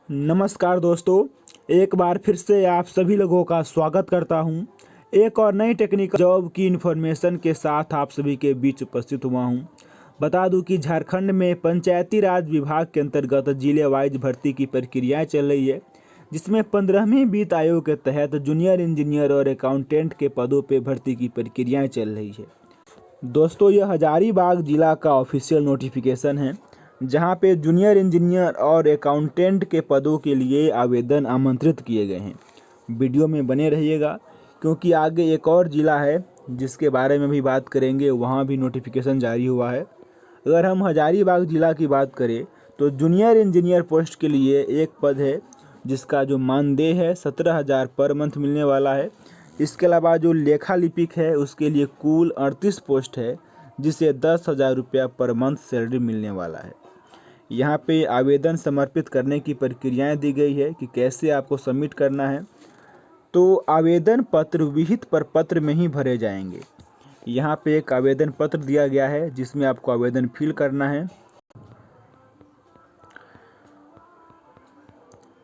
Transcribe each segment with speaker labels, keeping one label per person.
Speaker 1: नमस्कार दोस्तों, एक बार फिर से आप सभी लोगों का स्वागत करता हूं। एक और नई टेक्निकल जॉब की इन्फॉर्मेशन के साथ आप सभी के बीच उपस्थित हुआ हूं। बता दूं कि झारखंड में पंचायती राज विभाग के अंतर्गत जिले वाइज भर्ती की प्रक्रियाएं चल रही है, जिसमें 15वीं वित्त आयोग के तहत जूनियर इंजीनियर और अकाउंटेंट के पदों पर भर्ती की प्रक्रियाएँ चल रही है। दोस्तों, यह हजारीबाग जिला का ऑफिशियल नोटिफिकेशन है, जहां पे जूनियर इंजीनियर और अकाउंटेंट के पदों के लिए आवेदन आमंत्रित किए गए हैं। वीडियो में बने रहिएगा, क्योंकि आगे एक और ज़िला है जिसके बारे में भी बात करेंगे, वहां भी नोटिफिकेशन जारी हुआ है। अगर हम हजारीबाग ज़िला की बात करें तो जूनियर इंजीनियर पोस्ट के लिए एक पद है, जिसका जो मानदेय है 17,000 पर मंथ मिलने वाला है। इसके अलावा जो लेखा लिपिक है उसके लिए कुल 38 पोस्ट है, जिसे 10,000 रुपया पर मंथ सैलरी मिलने वाला है। यहाँ पे आवेदन समर्पित करने की प्रक्रियाएं दी गई है कि कैसे आपको सबमिट करना है। तो आवेदन पत्र विहित प्रपत्र में ही भरे जाएंगे। यहाँ पे एक आवेदन पत्र दिया गया है, जिसमें आपको आवेदन फिल करना है।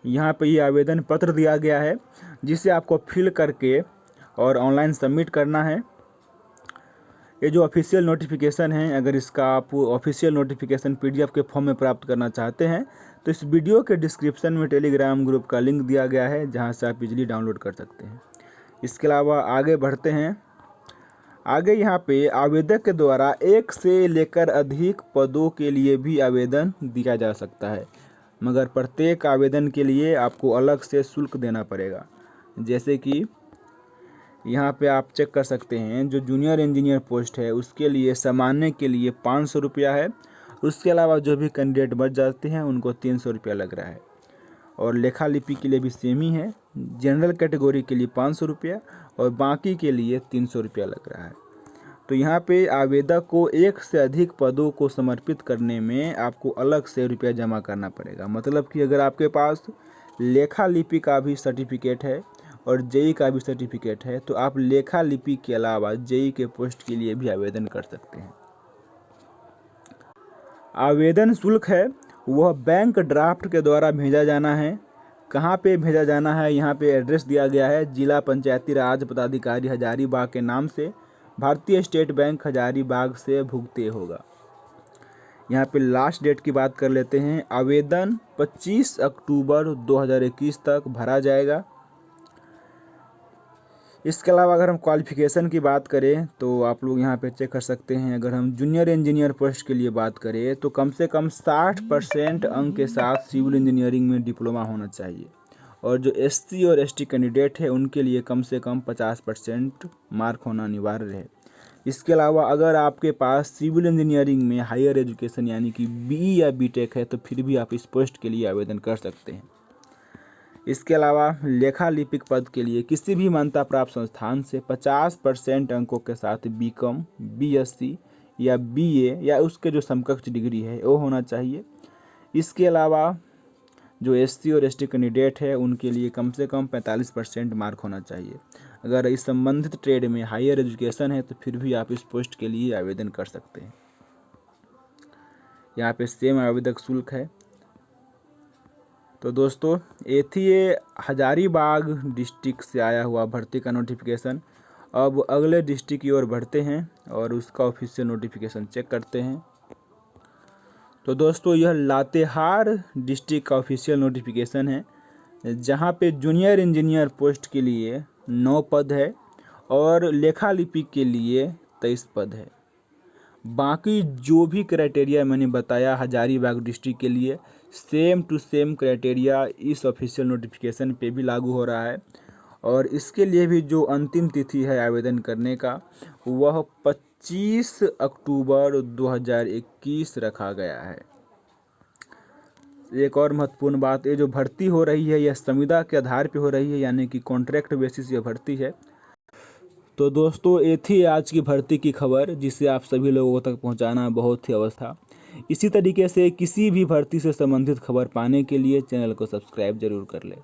Speaker 1: यहाँ पे ये आवेदन पत्र दिया गया है, जिसे आपको फिल करके और ऑनलाइन सबमिट करना है। ये जो ऑफिशियल नोटिफिकेशन है, अगर इसका आप ऑफिशियल नोटिफिकेशन पीडीएफ के फॉर्म में प्राप्त करना चाहते हैं तो इस वीडियो के डिस्क्रिप्शन में टेलीग्राम ग्रुप का लिंक दिया गया है, जहां से आप इजीली डाउनलोड कर सकते हैं। इसके अलावा आगे बढ़ते हैं। आगे यहाँ पे आवेदक के द्वारा एक से लेकर अधिक पदों के लिए भी आवेदन दिया जा सकता है, मगर प्रत्येक आवेदन के लिए आपको अलग से शुल्क देना पड़ेगा। जैसे कि यहाँ पे आप चेक कर सकते हैं, जो जूनियर इंजीनियर पोस्ट है उसके लिए सामान्य के लिए 500 रुपया है। उसके अलावा जो भी कैंडिडेट बच जाते हैं उनको 300 रुपया लग रहा है। और लेखा लिपि के लिए भी सेम ही है। जनरल कैटेगरी के लिए 500 रुपया और बाकी के लिए 300 रुपया लग रहा है। तो यहाँ पे आवेदक को एक से अधिक पदों को समर्पित करने में आपको अलग से रुपया जमा करना पड़ेगा। मतलब कि अगर आपके पास लेखा लिपि का भी सर्टिफिकेट है और जेई का भी सर्टिफिकेट है, तो आप लेखा लिपि के अलावा जेई के पोस्ट के लिए भी आवेदन कर सकते हैं। आवेदन शुल्क है वह बैंक ड्राफ्ट के द्वारा भेजा जाना है। कहाँ पे भेजा जाना है, यहाँ पे एड्रेस दिया गया है। जिला पंचायती राज पदाधिकारी हजारीबाग के नाम से भारतीय स्टेट बैंक हजारीबाग से भुगते होगा। यहाँ पे लास्ट डेट की बात कर लेते हैं। आवेदन 25 अक्टूबर 2021 तक भरा जाएगा। इसके अलावा अगर हम क्वालिफ़िकेशन की बात करें तो आप लोग यहाँ पे चेक कर सकते हैं। अगर हम जूनियर इंजीनियर पोस्ट के लिए बात करें तो कम से कम 60% अंक के साथ सिविल इंजीनियरिंग में डिप्लोमा होना चाहिए। और जो एससी और एसटी कैंडिडेट है उनके लिए कम से कम 50% मार्क होना अनिवार्य है। इसके अलावा अगर आपके पास सिविल इंजीनियरिंग में हायर एजुकेशन यानी कि बीई या बीटेक है तो फिर भी आप इस पोस्ट के लिए आवेदन कर सकते हैं। इसके अलावा लेखा लिपिक पद के लिए किसी भी मान्यता प्राप्त संस्थान से 50% अंकों के साथ बीकॉम, बीएससी या बीए या उसके जो समकक्ष डिग्री है वो होना चाहिए। इसके अलावा जो एससी और एसटी कैंडिडेट है उनके लिए कम से कम 45% मार्क होना चाहिए। अगर इस संबंधित ट्रेड में हायर एजुकेशन है तो फिर भी आप इस पोस्ट के लिए आवेदन कर सकते हैं। यहाँ पे सेम आवेदक शुल्क है। तो दोस्तों, ये थी ये हजारीबाग डिस्ट्रिक्ट से आया हुआ भर्ती का नोटिफिकेशन। अब अगले डिस्ट्रिक्ट की ओर बढ़ते हैं और उसका ऑफिशियल नोटिफिकेशन चेक करते हैं। तो दोस्तों, यह लातेहार डिस्ट्रिक्ट का ऑफिशियल नोटिफिकेशन है, जहां पे जूनियर इंजीनियर पोस्ट के लिए 9 पद है और लेखा लिपि के लिए 23 पद है। बाकी जो भी क्राइटेरिया मैंने बताया हजारीबाग डिस्ट्रिक्ट के लिए, सेम टू सेम क्राइटेरिया इस ऑफिशियल नोटिफिकेशन पे भी लागू हो रहा है। और इसके लिए भी जो अंतिम तिथि है आवेदन करने का, वह 25 अक्टूबर 2021 रखा गया है। एक और महत्वपूर्ण बात, ये जो भर्ती हो रही है यह संविदा के आधार पर हो रही है, यानी कि कॉन्ट्रैक्ट बेसिस ये भर्ती है। तो दोस्तों, ये थी आज की भर्ती की खबर, जिसे आप सभी लोगों तक पहुंचाना बहुत ही आवश्यक था। इसी तरीके से किसी भी भर्ती से संबंधित खबर पाने के लिए चैनल को सब्सक्राइब जरूर कर लें।